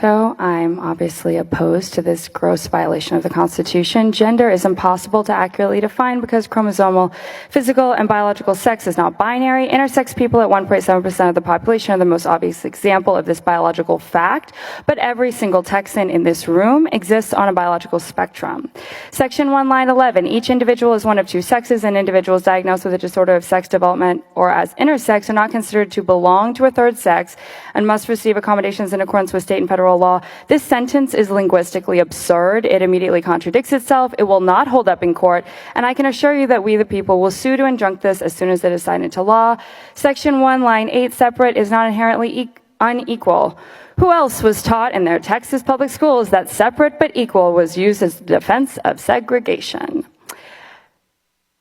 So I'm obviously opposed to this gross violation of the Constitution. Gender is impossible to accurately define because chromosomal, physical, and biological sex is not binary. Intersex people at 1.7% of the population are the most obvious example of this biological fact, but every single Texan in this room exists on a biological spectrum. Section 1, line 11, each individual is one of two sexes, and individuals diagnosed with a disorder of sex development or as intersex are not considered to belong to a third sex and must receive accommodations in accordance with state and federal law. This sentence is linguistically absurd. It immediately contradicts itself. It will not hold up in court. And I can assure you that we the people will sue to injunct this as soon as it is signed into law. Section 1, line 8, separate is not inherently unequal. Who else was taught in their Texas public schools that separate but equal was used as the defense of segregation?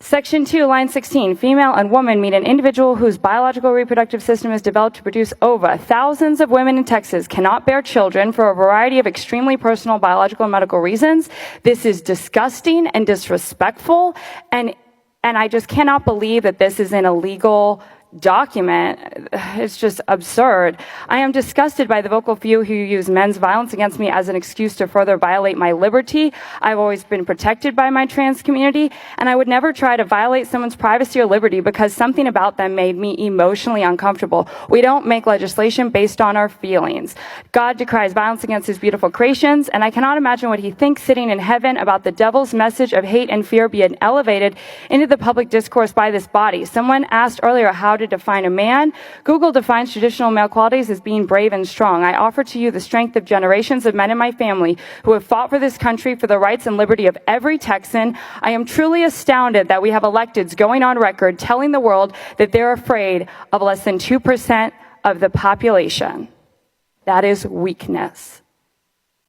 Section 2, line 16, female and woman mean an individual whose biological reproductive system is developed to produce ova. Thousands of women in Texas cannot bear children for a variety of extremely personal biological and medical reasons. This is disgusting and disrespectful, and I just cannot believe that this is an illegal document. It's just absurd. I am disgusted by the vocal few who use men's violence against me as an excuse to further violate my liberty. I've always been protected by my trans community, and I would never try to violate someone's privacy or liberty because something about them made me emotionally uncomfortable. We don't make legislation based on our feelings. God decries violence against his beautiful creations, and I cannot imagine what he thinks sitting in heaven about the devil's message of hate and fear being elevated into the public discourse by this body. Someone asked earlier how to define a man. Google defines traditional male qualities as being brave and strong. I offer to you the strength of generations of men in my family who have fought for this country, for the rights and liberty of every Texan. I am truly astounded that we have electeds going on record telling the world that they're afraid of less than 2% of the population. That is weakness.